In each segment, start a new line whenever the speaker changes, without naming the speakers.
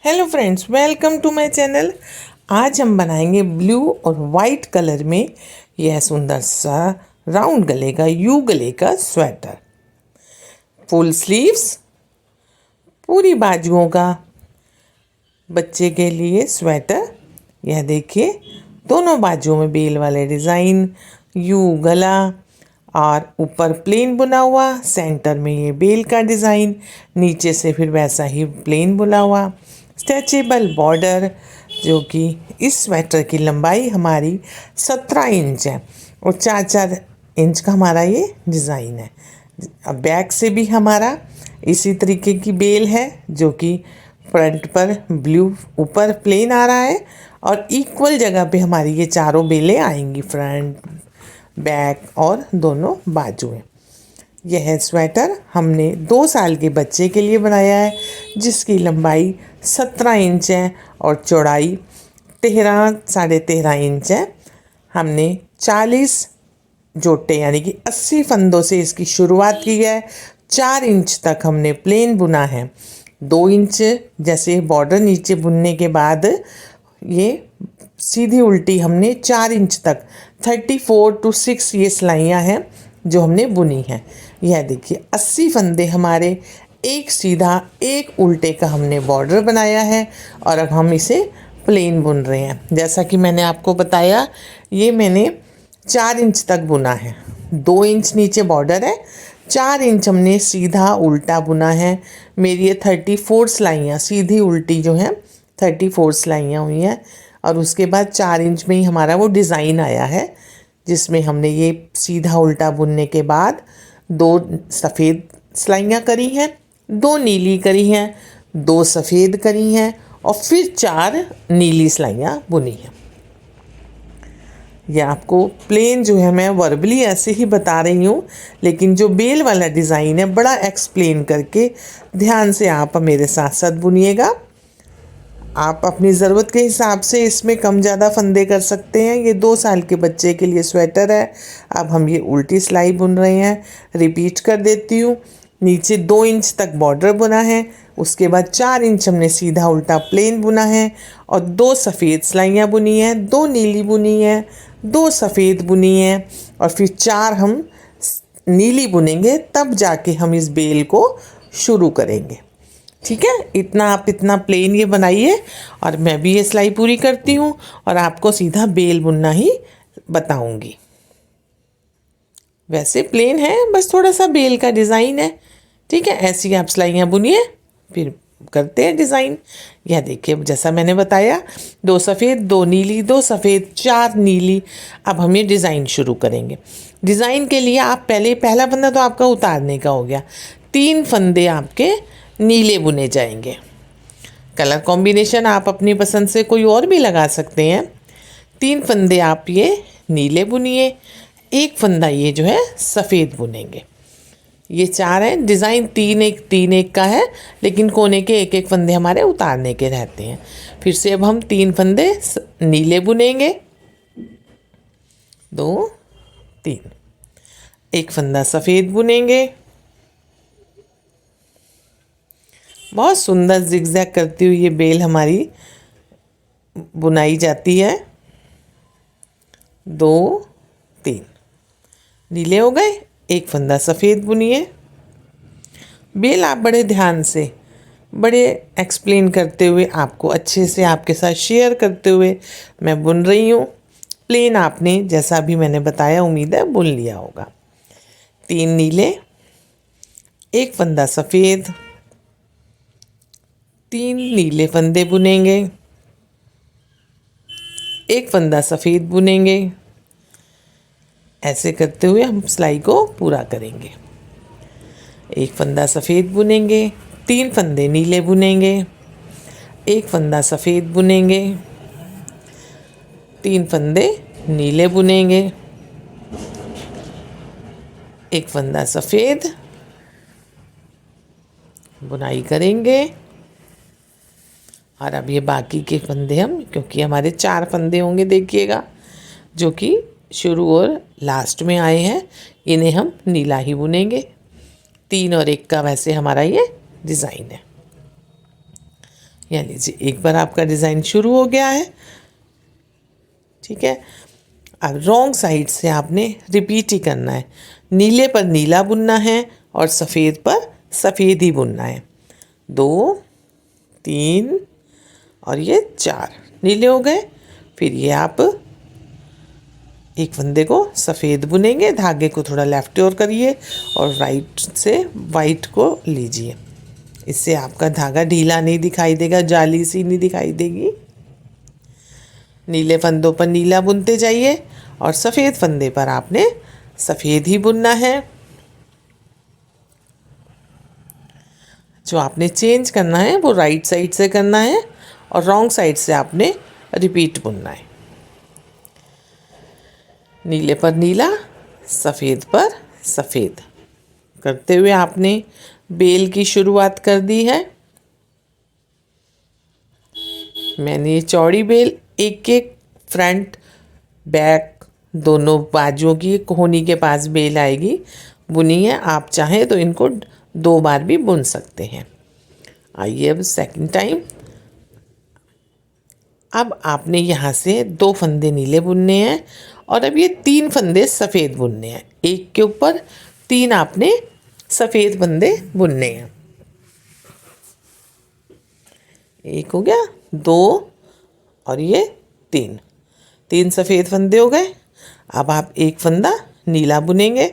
Hello friends, welcome to my channel. आज हम बनाएंगे ब्लू और वाइट कलर में यह सुंदर सा राउंड गले का यू गले का स्वेटर। फुल स्लीव्स, पूरी बाजुओं का बच्चे के लिए स्वेटर। यह देखिए, दोनों बाजुओं में बेल वाले डिज़ाइन, यू गला और ऊपर प्लेन बुना हुआ, सेंटर में ये बेल का डिज़ाइन, नीचे से फिर वैसा ही प्लेन बुना हुआ, स्ट्रेचेबल बॉर्डर। जो कि इस स्वेटर की लंबाई हमारी 17 इंच है और 4-4 इंच का हमारा ये डिज़ाइन है। अब बैक से भी हमारा इसी तरीके की बेल है, जो कि फ्रंट पर ब्लू ऊपर प्लेन आ रहा है और इक्वल जगह पे हमारी ये चारों बेलें आएंगी, फ्रंट, बैक और दोनों बाजुएं। यह स्वेटर हमने 2 साल के बच्चे के लिए बनाया है, जिसकी लंबाई 17 इंच है और चौड़ाई 13-13.5 इंच है। हमने 40 जोटे यानी कि 80 फंदों से इसकी शुरुआत की है। 4 इंच तक हमने प्लेन बुना है। 2 इंच जैसे बॉर्डर नीचे बुनने के बाद ये सीधी उल्टी हमने 4 इंच तक 34 to 6 ये सिलाइयाँ हैं जो हमने बुनी हैं। यह देखिए 80 फंदे हमारे, एक सीधा एक उल्टे का हमने बॉर्डर बनाया है और अब हम इसे प्लेन बुन रहे हैं। जैसा कि मैंने आपको बताया, ये मैंने 4 इंच तक बुना है। 2 इंच नीचे बॉर्डर है, 4 इंच हमने सीधा उल्टा बुना है। मेरी ये 34 सिलाइयाँ सीधी उल्टी जो हैं 34 सिलाइयाँ हुई हैं और उसके बाद 4 इंच में ही हमारा वो डिज़ाइन आया है, जिसमें हमने ये सीधा उल्टा बुनने के बाद 2 सफ़ेद सिलाइयाँ करी हैं, 2 नीली करी हैं, 2 सफ़ेद करी हैं और फिर 4 नीली सिलाइयाँ बुनी हैं। यह आपको प्लेन जो है मैं वर्बली ऐसे ही बता रही हूँ, लेकिन जो बेल वाला डिज़ाइन है बड़ा एक्सप्लेन करके ध्यान से आप मेरे साथ साथ बुनिएगा। आप अपनी ज़रूरत के हिसाब से इसमें कम ज़्यादा फंदे कर सकते हैं। ये 2 साल के बच्चे के लिए स्वेटर है। अब हम ये उल्टी सिलाई बुन रहे हैं। रिपीट कर देती हूँ, नीचे 2 इंच तक बॉर्डर बुना है, उसके बाद 4 इंच हमने सीधा उल्टा प्लेन बुना है और 2 सफ़ेद सिलाइयाँ बुनी हैं, 2 नीली बुनी हैं, 2 सफ़ेद बुनी हैं और फिर 4 हम नीली बुनेंगे, तब जाके हम इस बेल को शुरू करेंगे। ठीक है, इतना प्लेन ये बनाइए और मैं भी ये सिलाई पूरी करती हूँ और आपको सीधा बेल बुनना ही बताऊँगी। वैसे प्लेन है, बस थोड़ा सा बेल का डिज़ाइन है। ठीक है, ऐसी आप सिलाइयाँ बुनिए, फिर करते हैं डिज़ाइन। यह देखिए, जैसा मैंने बताया, 2 सफ़ेद, 2 नीली, 2 सफ़ेद, 4 नीली। अब हम ये डिज़ाइन शुरू करेंगे। डिज़ाइन के लिए आप पहला फंदा तो आपका उतारने का हो गया, 3 फंदे आपके नीले बुने जाएंगे। कलर कॉम्बिनेशन आप अपनी पसंद से कोई और भी लगा सकते हैं। 3 फंदे आप ये नीले बुनिए, 1 फंदा ये जो है सफ़ेद बुनेंगे। ये 4 हैं। डिज़ाइन 3-1 का है, लेकिन कोने के 1-1 फंदे हमारे उतारने के रहते हैं। फिर से अब हम 3 फंदे नीले बुनेंगे, 2, 3, 1 फंदा सफ़ेद बुनेंगे। बहुत सुंदर जिगजैग करती हुई ये बेल हमारी बुनाई जाती है। 2, 3 नीले हो गए, 1 फंदा सफ़ेद बुनिए। बेल आप बड़े ध्यान से, बड़े एक्सप्लेन करते हुए, आपको अच्छे से आपके साथ शेयर करते हुए मैं बुन रही हूँ। प्लेन आपने जैसा भी मैंने बताया, उम्मीद है बुन लिया होगा। 3 नीले, 1 फंदा सफ़ेद, 3 नीले फंदे बुनेंगे, 1 फंदा सफ़ेद बुनेंगे। ऐसे करते हुए हम सिलाई को पूरा करेंगे। 1 फंदा सफ़ेद बुनेंगे, 3 फंदे नीले बुनेंगे, 1 फंदा सफ़ेद बुनेंगे, 3 फंदे नीले बुनेंगे, 1 फंदा सफ़ेद बुनाई करेंगे। और अब ये बाकी के फंदे हम, क्योंकि हमारे 4 फंदे होंगे देखिएगा, जो कि शुरू और लास्ट में आए हैं, इन्हें हम नीला ही बुनेंगे। 3 और 1 का वैसे हमारा ये डिज़ाइन है। यह लीजिए, एक बार आपका डिज़ाइन शुरू हो गया है। ठीक है, अब रॉन्ग साइड से आपने रिपीट ही करना है। नीले पर नीला बुनना है और सफ़ेद पर सफ़ेद ही बुनना है। 2 3 और ये 4 नीले हो गए। फिर ये आप एक फंदे को सफ़ेद बुनेंगे, धागे को थोड़ा लेफ्ट ओर करिए और राइट से वाइट को लीजिए। इससे आपका धागा ढीला नहीं दिखाई देगा, जाली सी नहीं दिखाई देगी। नीले फंदों पर नीला बुनते जाइए और सफ़ेद फंदे पर आपने सफ़ेद ही बुनना है। जो आपने चेंज करना है वो राइट साइड से करना है और रॉन्ग साइड से आपने रिपीट बुनना है। नीले पर नीला, सफ़ेद पर सफ़ेद करते हुए आपने बेल की शुरुआत कर दी है। मैंने ये चौड़ी बेल एक एक फ्रंट बैक दोनों बाजुओं की कोहनी के पास बेल आएगी बुनी है। आप चाहें तो इनको 2 बार भी बुन सकते हैं। आइए अब सेकंड टाइम। अब आपने यहाँ से 2 फंदे नीले बुनने हैं और अब ये 3 फंदे सफ़ेद बुनने हैं। एक के ऊपर 3 आपने सफ़ेद फंदे बुनने हैं। एक हो गया, 2 और ये 3 सफ़ेद फंदे हो गए। अब आप एक फंदा नीला बुनेंगे।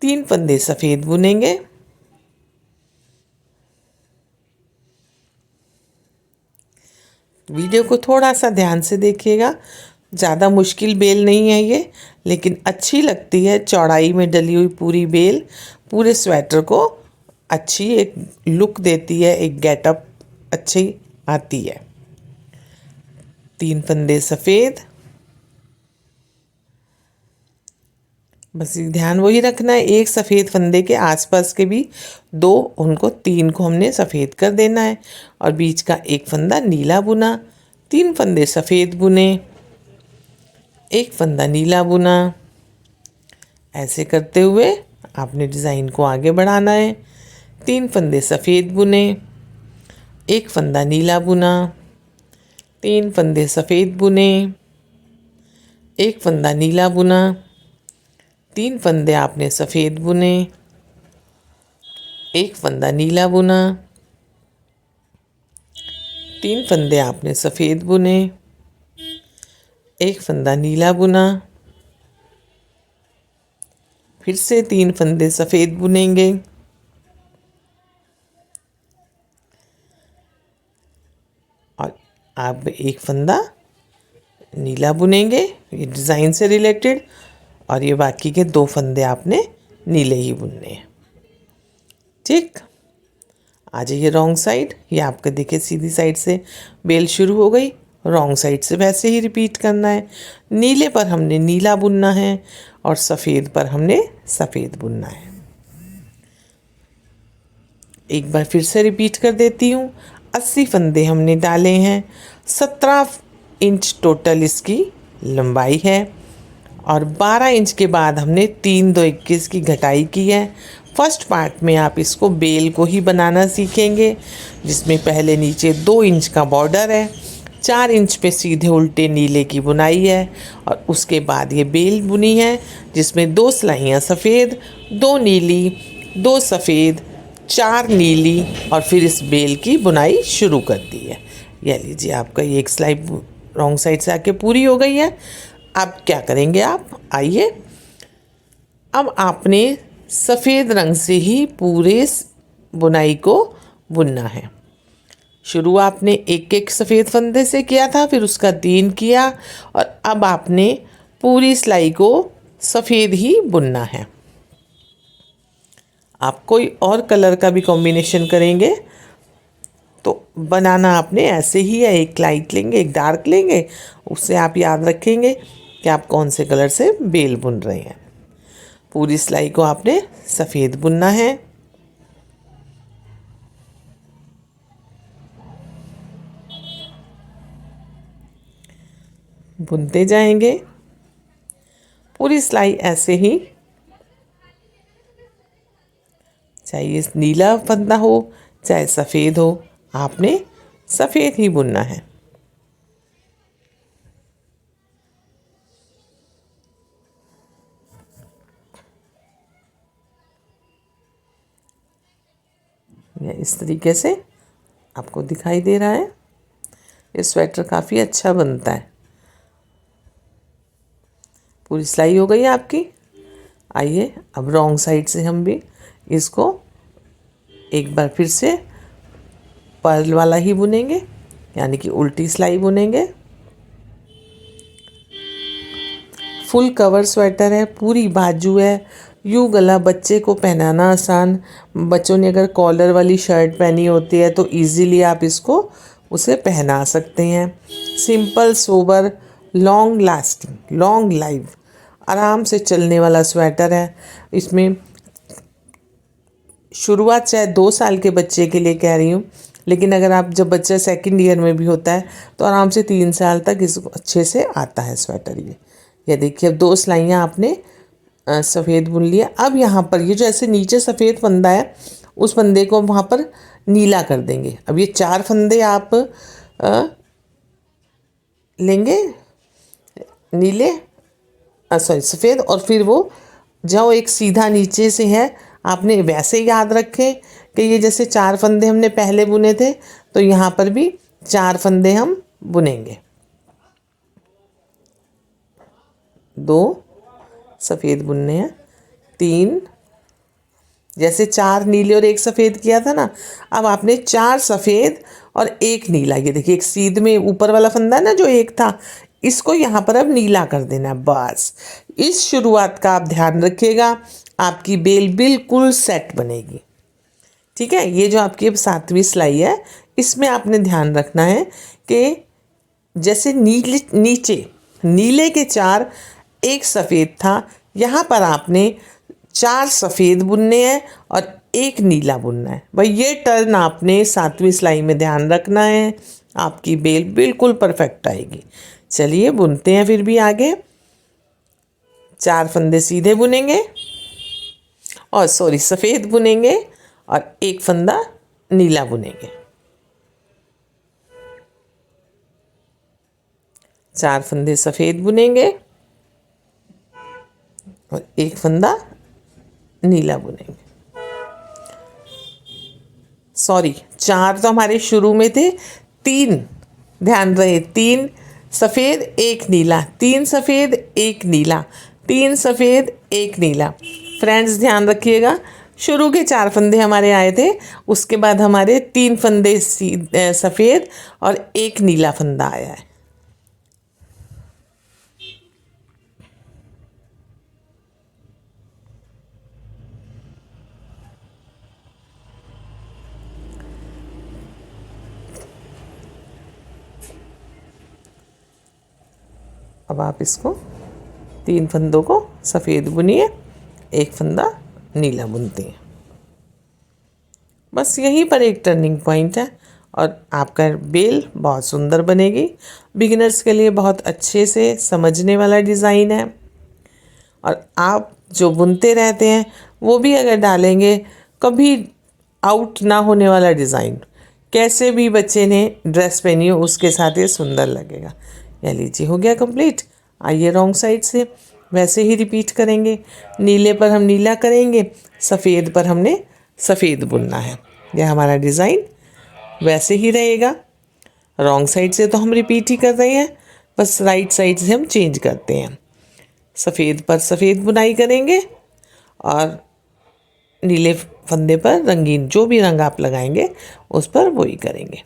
3 फंदे सफ़ेद बुनेंगे। वीडियो को थोड़ा सा ध्यान से देखिएगा, ज़्यादा मुश्किल बेल नहीं है ये, लेकिन अच्छी लगती है। चौड़ाई में डली हुई पूरी बेल पूरे स्वेटर को अच्छी एक लुक देती है, एक गेटअप अच्छी आती है। 3 फंदे सफ़ेद, बस ध्यान वही रखना है, एक सफ़ेद फंदे के आसपास के भी 2, उनको 3 को हमने सफ़ेद कर देना है और बीच का एक फंदा नीला बुना। 3 फंदे सफ़ेद बुने, एक फंदा नीला बुना। ऐसे करते हुए आपने डिज़ाइन को आगे बढ़ाना है। 3 फंदे सफ़ेद बुने, एक फंदा नीला बुना, 3 फंदे सफ़ेद बुने, एक फंदा नीला बुना, 3 फंदे आपने सफ़ेद बुने, एक फंदा नीला बुना, 3 फंदे आपने सफ़ेद बुने, एक फंदा नीला बुना। फिर से 3 फंदे सफ़ेद बुनेंगे और आप एक फंदा नीला बुनेंगे, ये डिज़ाइन से रिलेटेड, और ये बाकी के 2 फंदे आपने नीले ही बुनने हैं। ठीक, आ जाइए रॉन्ग साइड। ये आपका देखिए सीधी साइड से बेल शुरू हो गई, रॉन्ग साइड से वैसे ही रिपीट करना है। नीले पर हमने नीला बुनना है और सफ़ेद पर हमने सफ़ेद बुनना है। एक बार फिर से रिपीट कर देती हूँ। 80 फंदे हमने डाले हैं, 17 इंच टोटल इसकी लंबाई है और 12 इंच के बाद हमने 3 2 21 की घटाई की है। फर्स्ट पार्ट में आप इसको बेल को ही बनाना सीखेंगे, जिसमें पहले नीचे 2 इंच का बॉर्डर है, 4 इंच पे सीधे उल्टे नीले की बुनाई है और उसके बाद ये बेल बुनी है जिसमें 2 सिलाइयाँ सफ़ेद, 2 नीली, 2 सफ़ेद, 4 नीली और फिर इस बेल की बुनाई शुरू कर दी है। यह लीजिए, आपका ये एक सिलाई रॉन्ग साइड से आके पूरी हो गई है। अब क्या करेंगे आप, आइए अब आपने सफ़ेद रंग से ही पूरे बुनाई को बुनना है। शुरू आपने एक एक सफ़ेद फंदे से किया था, फिर उसका 3 किया और अब आपने पूरी सिलाई को सफ़ेद ही बुनना है। आप कोई और कलर का भी कॉम्बिनेशन करेंगे तो बनाना आपने ऐसे ही है, एक लाइट लेंगे एक डार्क लेंगे, उससे आप याद रखेंगे कि आप कौन से कलर से बेल बुन रहे हैं। पूरी सिलाई को आपने सफ़ेद बुनना है। बुनते जाएंगे पूरी सिलाई ऐसे ही चाहे ये नीला फंदा हो चाहे सफ़ेद हो, आपने सफ़ेद ही बुनना है। या इस तरीके से आपको दिखाई दे रहा है। ये स्वेटर काफ़ी अच्छा बनता है। पूरी सिलाई हो गई है आपकी। आइए अब रॉन्ग साइड से हम भी इसको एक बार फिर से पर्ल वाला ही बुनेंगे, यानी कि उल्टी सिलाई बुनेंगे। फुल कवर स्वेटर है, पूरी बाजू है, यू गला, बच्चे को पहनाना आसान। बच्चों ने अगर कॉलर वाली शर्ट पहनी होती है तो इजीली आप इसको उसे पहना सकते हैं। Simple sober, long lasting, long life, आराम से चलने वाला स्वेटर है। इसमें शुरुआत चाहे 2 साल के बच्चे के लिए कह रही हूँ, लेकिन अगर आप जब बच्चा सेकंड ईयर में भी होता है तो आराम से 3 साल तक इसको अच्छे से आता है स्वेटर। ये देखिए, अब 2 सिलाइयाँ आपने सफ़ेद बुन लिया। अब यहाँ पर ये जो ऐसे नीचे सफ़ेद फंदा है, उस फंदे को वहाँ पर नीला कर देंगे। अब ये 4 फंदे आप लेंगे नीले, सॉरी सफ़ेद, और फिर वो जो एक सीधा नीचे से है, आपने वैसे याद रखें कि ये जैसे 4 फंदे हमने पहले बुने थे, तो यहाँ पर भी 4 फंदे हम बुनेंगे। 2 सफ़ेद बुनने हैं, 3, जैसे 4 नीले और 1 सफ़ेद किया था ना, अब आपने 4 सफ़ेद और 1 नीला। ये देखिए, एक सीध में ऊपर वाला फंदा है ना जो एक था, इसको यहाँ पर अब नीला कर देना है। बस इस शुरुआत का आप ध्यान रखिएगा, आपकी बेल बिल्कुल सेट बनेगी। ठीक है, ये जो आपकी अब 7वीं सिलाई है, इसमें आपने ध्यान रखना है कि जैसे नीचे नीले के 4, 1 सफ़ेद था, यहाँ पर आपने 4 सफ़ेद बुनने हैं और 1 नीला बुनना है। भाई ये टर्न आपने 7वीं सिलाई में ध्यान रखना है, आपकी बेल बिल्कुल परफेक्ट आएगी। चलिए बुनते हैं फिर भी आगे। 4 फंदे सीधे बुनेंगे, और सॉरी सफ़ेद बुनेंगे, और 1 फंदा नीला बुनेंगे। 4 फंदे सफ़ेद बुनेंगे और 1 फंदा नीला बुनेंगे। सॉरी, 4 तो हमारे शुरू में थे, 3 ध्यान रहे, 3 सफ़ेद 1 नीला, 3 सफ़ेद 1 नीला, 3 सफ़ेद 1 नीला। फ्रेंड्स ध्यान रखिएगा, शुरू के 4 फंदे हमारे आए थे, उसके बाद हमारे 3 फंदे सफ़ेद और 1 नीला फंदा आया है। अब आप इसको 3 फंदों को सफ़ेद बुनिए, 1 फंदा नीला बुनते हैं। बस यहीं पर एक टर्निंग पॉइंट है और आपका बेल बहुत सुंदर बनेगी। बिगिनर्स के लिए बहुत अच्छे से समझने वाला डिज़ाइन है, और आप जो बुनते रहते हैं वो भी अगर डालेंगे, कभी आउट ना होने वाला डिज़ाइन। कैसे भी बच्चे ने ड्रेस पहनी हो उसके साथ ये सुंदर लगेगा। यह लीजिए, हो गया कंप्लीट। आइए रॉन्ग साइड से वैसे ही रिपीट करेंगे। नीले पर हम नीला करेंगे, सफ़ेद पर हमने सफ़ेद बुनना है। यह हमारा डिज़ाइन वैसे ही रहेगा। रॉन्ग साइड से तो हम रिपीट ही कर रहे हैं, बस राइट साइड से हम चेंज करते हैं। सफ़ेद पर सफ़ेद बुनाई करेंगे और नीले फंदे पर रंगीन जो भी रंग आप लगाएंगे उस पर वही करेंगे।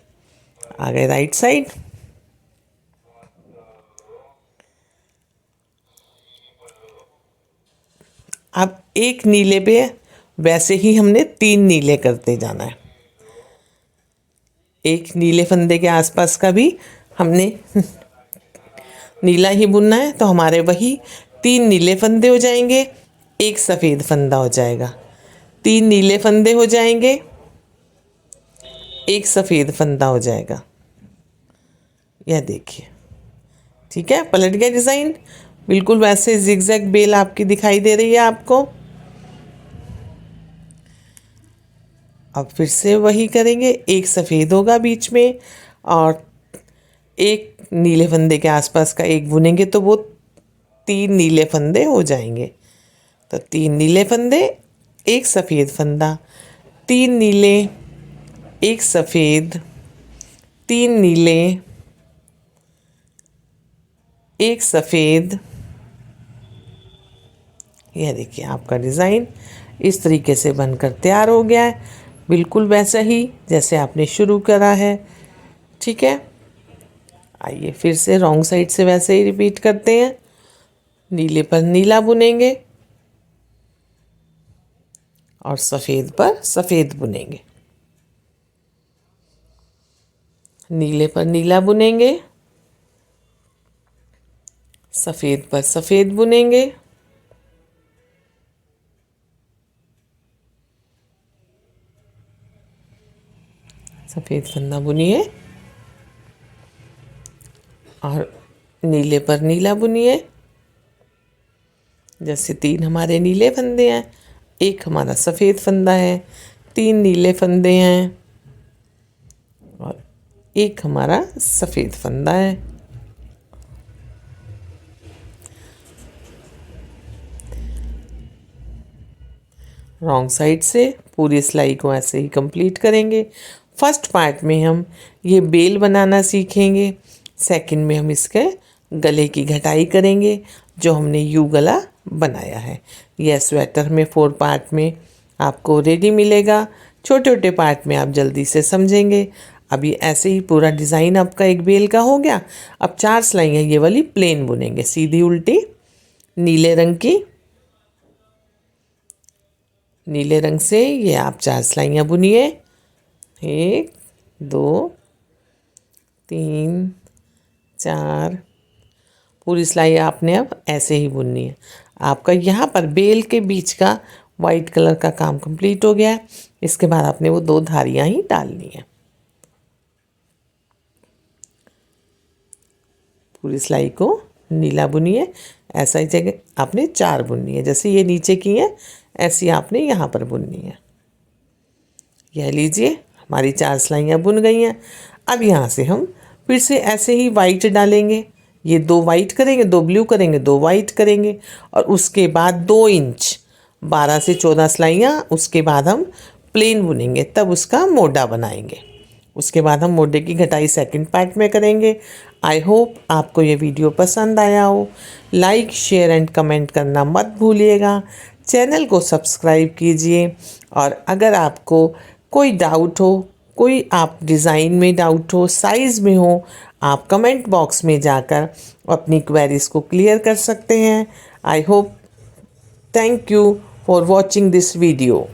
आ गए राइट साइड। अब 1 नीले पे वैसे ही हमने 3 नीले करते जाना है। 1 नीले फंदे के आसपास का भी हमने नीला ही बुनना है, तो हमारे वही 3 नीले फंदे हो जाएंगे, 1 सफ़ेद फंदा हो जाएगा। 3 नीले फंदे हो जाएंगे, 1 सफ़ेद फंदा हो जाएगा। यह देखिए, ठीक है, पलट गया डिज़ाइन। बिल्कुल वैसे जिगजैग बेल आपकी दिखाई दे रही है आपको। अब फिर से वही करेंगे, एक सफ़ेद होगा बीच में और एक नीले फंदे के आसपास का एक बुनेंगे तो वो 3 नीले फंदे हो जाएंगे। तो 3 नीले फंदे, एक सफ़ेद फंदा, 3 नीले, एक सफ़ेद, 3 नीले, एक सफ़ेद। यह देखिए आपका डिज़ाइन इस तरीके से बनकर तैयार हो गया है, बिल्कुल वैसा ही जैसे आपने शुरू करा है। ठीक है, आइए फिर से रॉन्ग साइड से वैसे ही रिपीट करते हैं। नीले पर नीला बुनेंगे और सफ़ेद पर सफ़ेद बुनेंगे। नीले पर नीला बुनेंगे, सफ़ेद पर सफ़ेद बुनेंगे, सफ़ेद फंदा बुनिए और नीले पर नीला बुनिए। जैसे 3 हमारे नीले फंदे हैं, एक हमारा सफ़ेद फंदा है, 3 नीले फंदे हैं और एक हमारा सफ़ेद फंदा है। रॉन्ग साइड से पूरी सिलाई को ऐसे ही कंप्लीट करेंगे। फर्स्ट पार्ट में हम ये बेल बनाना सीखेंगे, सेकंड में हम इसके गले की घटाई करेंगे जो हमने यू गला बनाया है। यह स्वेटर में 4 पार्ट में आपको रेडी मिलेगा, छोटे छोटे पार्ट में आप जल्दी से समझेंगे। अभी ऐसे ही पूरा डिज़ाइन आपका एक बेल का हो गया। अब 4 सिलाइयाँ ये वाली प्लेन बुनेंगे, सीधी उल्टी, नीले रंग की, नीले रंग से ये आप 4 सिलाइयाँ बुनिए। 1 2 3 4, पूरी सिलाई आपने अब ऐसे ही बुननी है। आपका यहाँ पर बेल के बीच का वाइट कलर का काम कंप्लीट हो गया है। इसके बाद आपने वो 2 धारियाँ ही डालनी है। पूरी सिलाई को नीला बुनिए, ऐसा ही जगह आपने 4 बुननी है, जैसे ये नीचे की है ऐसी आपने यहाँ पर बुननी है। यह लीजिए हमारी 4 सिलाइयाँ बुन गई हैं। अब यहाँ से हम फिर से ऐसे ही वाइट डालेंगे, ये 2 वाइट करेंगे, 2 ब्लू करेंगे, 2 वाइट करेंगे और उसके बाद 2 इंच 12 से 14 सिलाइयाँ, उसके बाद हम प्लेन बुनेंगे, तब उसका मोटा बनाएंगे। उसके बाद हम मोटे की घटाई सेकंड पार्ट में करेंगे। आई होप आपको ये वीडियो पसंद आया हो। लाइक शेयर एंड कमेंट करना मत भूलिएगा। चैनल को सब्सक्राइब कीजिए और अगर आपको कोई डाउट हो, कोई आप डिज़ाइन में डाउट हो, साइज़ में हो, आप कमेंट बॉक्स में जाकर अपनी क्वेरीज को क्लियर कर सकते हैं। I hope, thank you for watching this video.